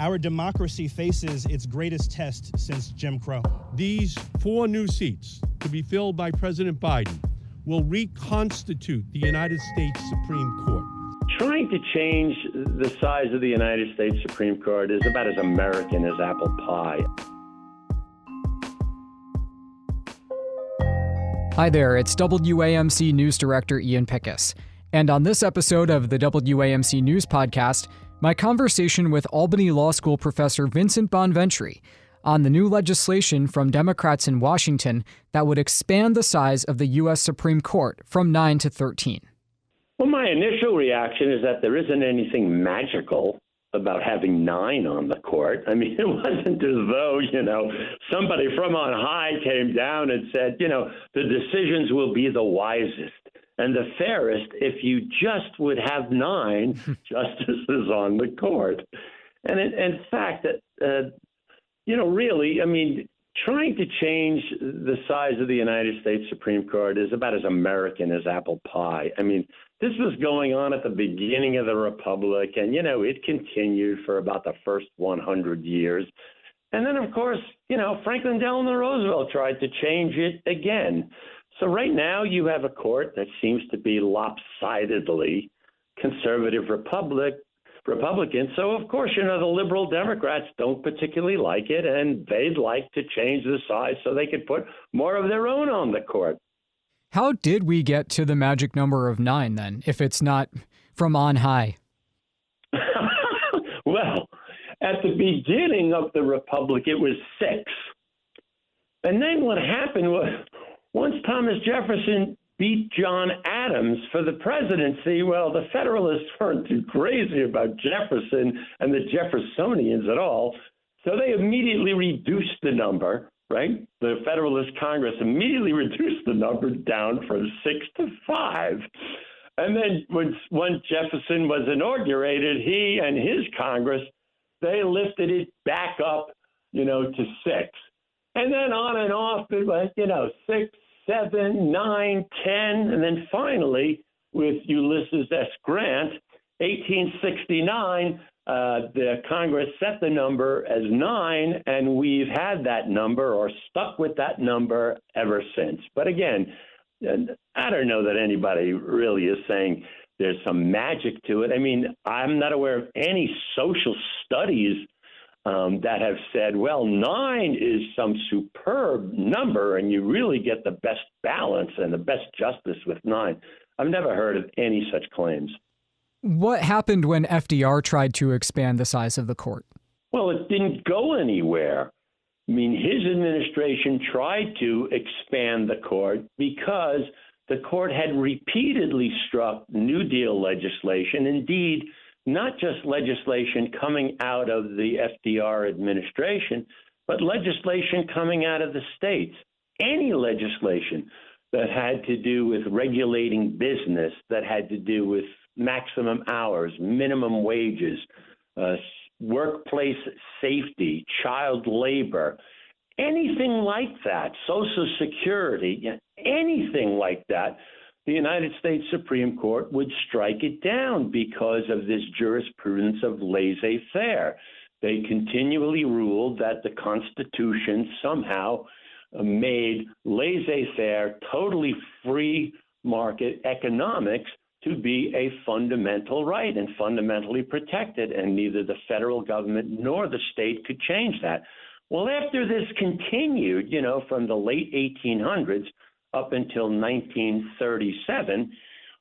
Our democracy faces its greatest test since Jim Crow. These 4 new seats to be filled by President Biden will reconstitute the United States Supreme Court. Trying to change the size of the United States Supreme Court is about as American as apple pie. Hi there, it's WAMC News Director Ian Pickus. And on this episode of the WAMC News Podcast, my conversation with Albany Law School professor Vincent Bonventre on the new legislation from Democrats in Washington that would expand the size of the U.S. Supreme Court from 9 to 13. Well, my initial reaction is that there isn't anything magical about having 9 on the court. I mean, it wasn't as though, somebody from on high came down and said, the decisions will be the wisest and the fairest if you just would have 9 justices on the court. And in fact, really, I mean, trying to change the size of the United States Supreme Court is about as American as apple pie. I mean, this was going on at the beginning of the Republic, and, it continued for about the first 100 years. And then, of course, Franklin Delano Roosevelt tried to change it again. So right now you have a court that seems to be lopsidedly conservative Republican. So, of course, the liberal Democrats don't particularly like it, and they'd like to change the size so they could put more of their own on the court. How did we get to the magic number of 9, then, if it's not from on high? Well, at the beginning of the Republic, it was 6. And then what happened was, once Thomas Jefferson beat John Adams for the presidency, well, the Federalists weren't too crazy about Jefferson and the Jeffersonians at all, so they immediately reduced the number, right? The Federalist Congress immediately reduced the number down from 6 to 5. And then when Jefferson was inaugurated, he and his Congress, they lifted it back up, to 6. And then on and off, it was, 6, 7, 9, 10, and then finally, with Ulysses S. Grant, 1869, the Congress set the number as 9, and we've had that number or stuck with that number ever since. But again, I don't know that anybody really is saying there's some magic to it. I mean, I'm not aware of any social studies that have said, well, 9 is some superb number and you really get the best balance and the best justice with 9. I've never heard of any such claims. What happened when FDR tried to expand the size of the court? Well, it didn't go anywhere. I mean, his administration tried to expand the court because the court had repeatedly struck New Deal legislation. Indeed, not just legislation coming out of the FDR administration, but legislation coming out of the states. Any legislation that had to do with regulating business, that had to do with maximum hours, minimum wages, workplace safety, child labor, anything like that, Social Security, anything like that, the United States Supreme Court would strike it down because of this jurisprudence of laissez-faire. They continually ruled that the Constitution somehow made laissez-faire, totally free market economics to be a fundamental right and fundamentally protected, and neither the federal government nor the state could change that. Well, after this continued, from the late 1800s up until 1937,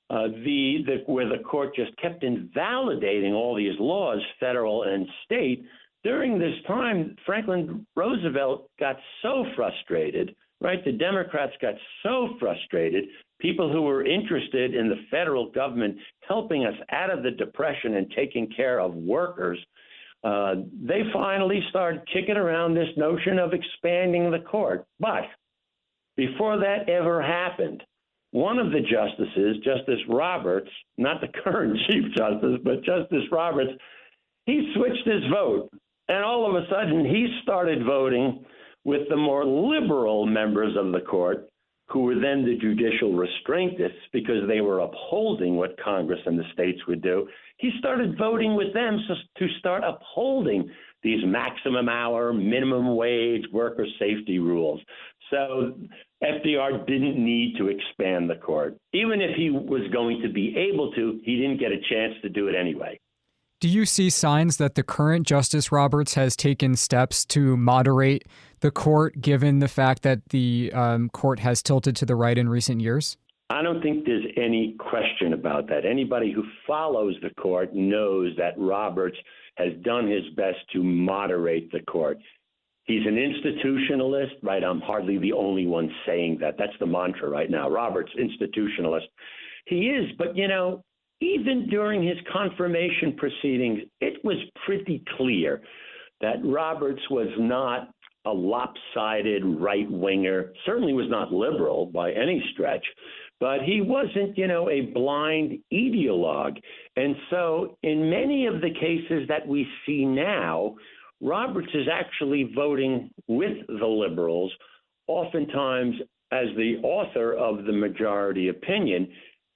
where the court just kept invalidating all these laws, federal and state. During this time, Franklin Roosevelt got so frustrated, right? The Democrats got so frustrated. People who were interested in the federal government helping us out of the Depression and taking care of workers, they finally started kicking around this notion of expanding the court. But before that ever happened, one of the justices, Justice Roberts, not the current Chief Justice, but Justice Roberts, he switched his vote. And all of a sudden, he started voting with the more liberal members of the court who were then the judicial restraintists because they were upholding what Congress and the states would do, he started voting with them to start upholding these maximum hour, minimum wage, worker safety rules. So FDR didn't need to expand the court. Even if he was going to be able to, he didn't get a chance to do it anyway. Do you see signs that the current Justice Roberts has taken steps to moderate the court, given the fact that the court has tilted to the right in recent years? I don't think there's any question about that. Anybody who follows the court knows that Roberts has done his best to moderate the court. He's an institutionalist, right? I'm hardly the only one saying that. That's the mantra right now. Roberts, institutionalist. He is, but even during his confirmation proceedings, it was pretty clear that Roberts was not a lopsided right-winger, certainly was not liberal by any stretch, but he wasn't, a blind ideologue. And so in many of the cases that we see now, Roberts is actually voting with the liberals, oftentimes as the author of the majority opinion.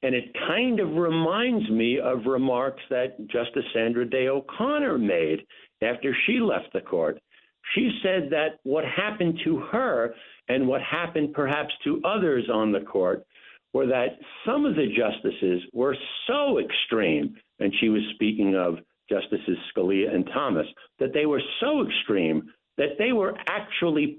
And it kind of reminds me of remarks that Justice Sandra Day O'Connor made after she left the court. She said that what happened to her and what happened perhaps to others on the court were that some of the justices were so extreme, and she was speaking of Justices Scalia and Thomas, that they were so extreme that they were actually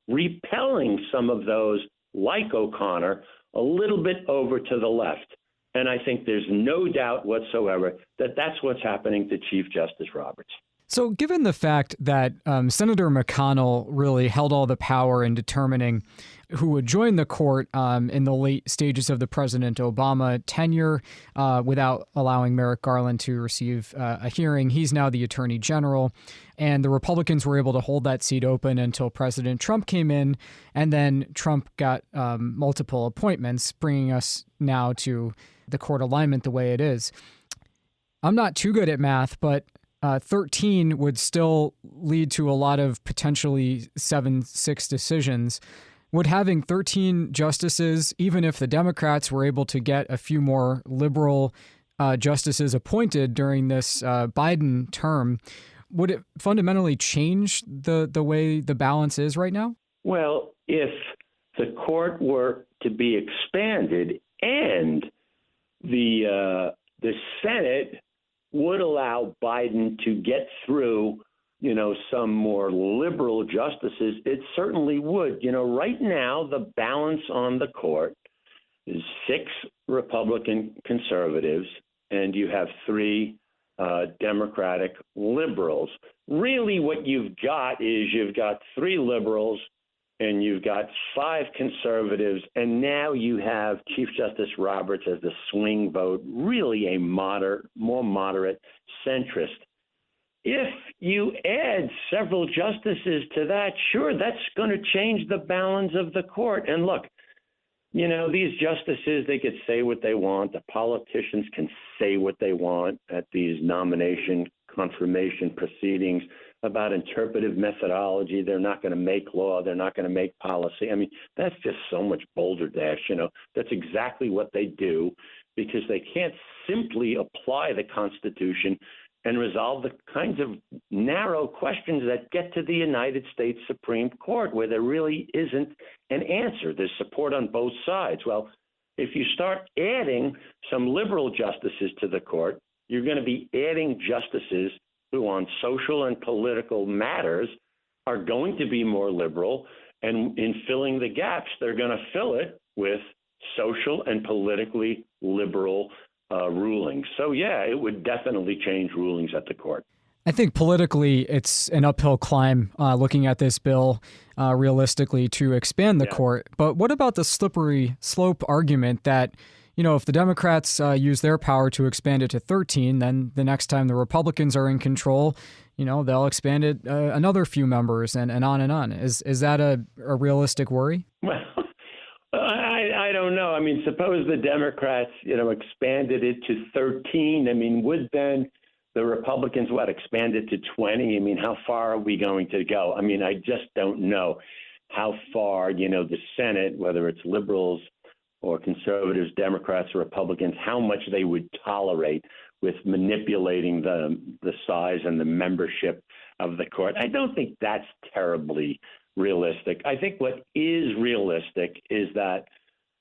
repelling some of those, like O'Connor, a little bit over to the left. And I think there's no doubt whatsoever that that's what's happening to Chief Justice Roberts. So given the fact that Senator McConnell really held all the power in determining who would join the court in the late stages of the President Obama tenure without allowing Merrick Garland to receive a hearing, he's now the Attorney General. And the Republicans were able to hold that seat open until President Trump came in. And then Trump got multiple appointments, bringing us now to the court alignment the way it is. I'm not too good at math, but 13 would still lead to a lot of potentially 7-6 decisions. Would having 13 justices, even if the Democrats were able to get a few more liberal justices appointed during this Biden term, would it fundamentally change the way the balance is right now? Well, if the court were to be expanded and the Senate would allow Biden to get through, some more liberal justices, it certainly would. Right now, the balance on the court is 6 Republican conservatives, and you have 3 Democratic liberals. Really, what you've got is you've got 3 liberals and you've got 5 conservatives, and now you have Chief Justice Roberts as the swing vote, really a more moderate centrist. If you add several justices to that, sure, that's going to change the balance of the court. And look, these justices, they could say what they want. The politicians can say what they want at these nomination confirmation proceedings about interpretive methodology. They're not going to make law. They're not going to make policy. I mean, that's just so much balderdash. That's exactly what they do because they can't simply apply the Constitution and resolve the kinds of narrow questions that get to the United States Supreme Court where there really isn't an answer. There's support on both sides. Well, if you start adding some liberal justices to the court, you're going to be adding justices who on social and political matters are going to be more liberal, and in filling the gaps, they're going to fill it with social and politically liberal rulings. So, yeah, it would definitely change rulings at the court. I think politically it's an uphill climb looking at this bill realistically to expand the court. But what about the slippery slope argument that, if the Democrats use their power to expand it to 13, then the next time the Republicans are in control, they'll expand it another few members and on and on. Is that a realistic worry? Well, I don't know. I mean, suppose the Democrats, expanded it to 13. I mean, would then the Republicans, expand it to 20? I mean, how far are we going to go? I mean, I just don't know. how far, the Senate, whether it's liberals or conservatives, Democrats or Republicans, how much they would tolerate with manipulating the size and the membership of the court. I don't think that's terribly realistic. I think what is realistic is that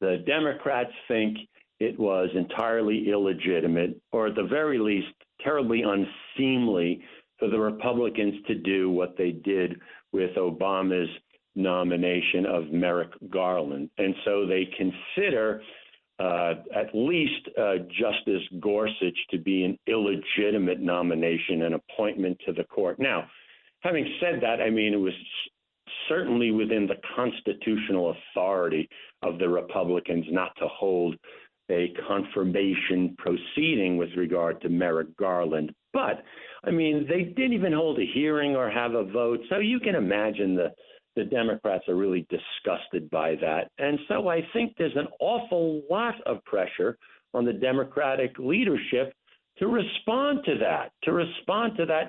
the Democrats think it was entirely illegitimate, or at the very least, terribly unseemly for the Republicans to do what they did with Obama's nomination of Merrick Garland. And so they consider at least Justice Gorsuch to be an illegitimate nomination and appointment to the court. Now, having said that, it was certainly within the constitutional authority of the Republicans not to hold a confirmation proceeding with regard to Merrick Garland. But, they didn't even hold a hearing or have a vote. So you can imagine the Democrats are really disgusted by that. And so I think there's an awful lot of pressure on the Democratic leadership to respond to that,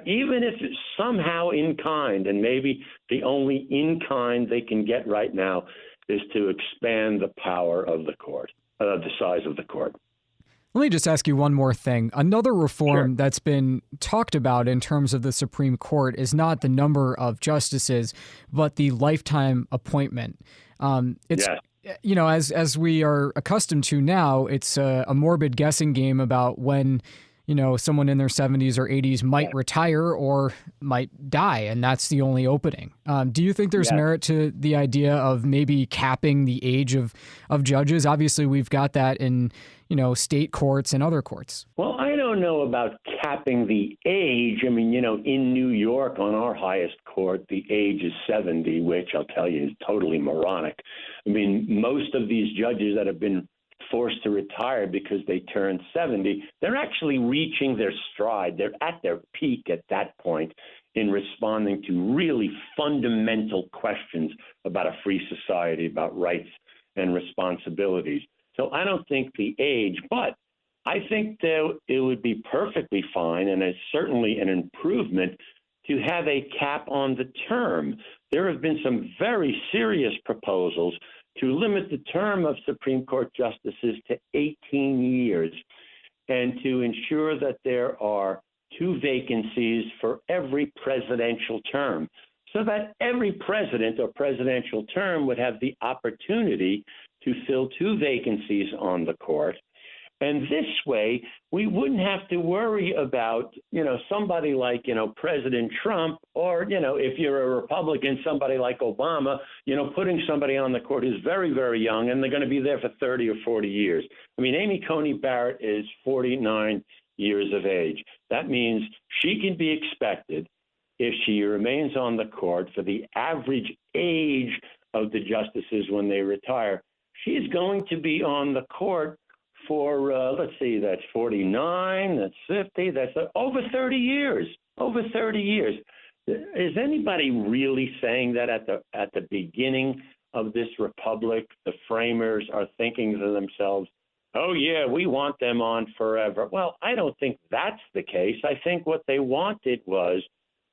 even if it's somehow in kind. And maybe the only in kind they can get right now is to expand the power of the court, the size of the court. Let me just ask you one more thing. Another reform Sure. that's been talked about in terms of the Supreme Court is not the number of justices, but the lifetime appointment. It's as we are accustomed to now, it's a morbid guessing game about when someone in their 70s or 80s might retire or might die, and that's the only opening. Do you think there's merit to the idea of maybe capping the age of judges? Obviously, we've got that in state courts and other courts. Well, I don't know about capping the age. In New York, on our highest court, the age is 70, which I'll tell you is totally moronic. Most of these judges that have been forced to retire because they turned 70, they're actually reaching their stride. They're at their peak at that point in responding to really fundamental questions about a free society, about rights and responsibilities. So I don't think the age, but I think that it would be perfectly fine, and it's certainly an improvement, to have a cap on the term. There have been some very serious proposals to limit the term of Supreme Court justices to 18 years and to ensure that there are 2 vacancies for every presidential term, so that every president or presidential term would have the opportunity to fill 2 vacancies on the court. And this way, we wouldn't have to worry about, somebody like, President Trump, or, if you're a Republican, somebody like Obama, putting somebody on the court who's very, very young, and they're going to be there for 30 or 40 years. Amy Coney Barrett is 49 years of age. That means she can be expected, if she remains on the court for the average age of the justices when they retire, she's going to be on the court for, that's 49, that's 50, that's over 30 years, over 30 years. Is anybody really saying that at the beginning of this republic, the framers are thinking to themselves, oh, yeah, we want them on forever? Well, I don't think that's the case. I think what they wanted was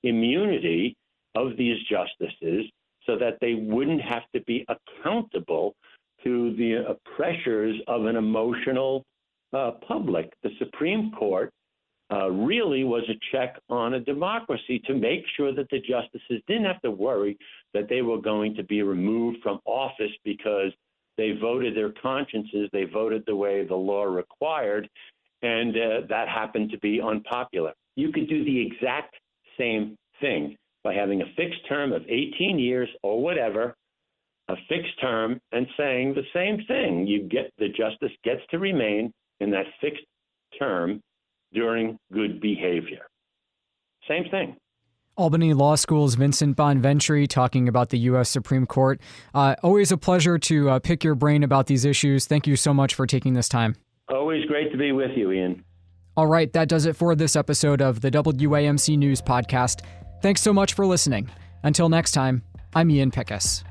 immunity of these justices so that they wouldn't have to be accountable to the pressures of an emotional public. The Supreme Court really was a check on a democracy to make sure that the justices didn't have to worry that they were going to be removed from office because they voted their consciences, they voted the way the law required, and that happened to be unpopular. You could do the exact same thing by having a fixed term of 18 years or whatever, a fixed term, and saying the same thing. The justice gets to remain in that fixed term during good behavior. Same thing. Albany Law School's Vincent Bonventre talking about the U.S. Supreme Court. Always a pleasure to pick your brain about these issues. Thank you so much for taking this time. Always great to be with you, Ian. All right, that does it for this episode of the WAMC News Podcast. Thanks so much for listening. Until next time, I'm Ian Pickus.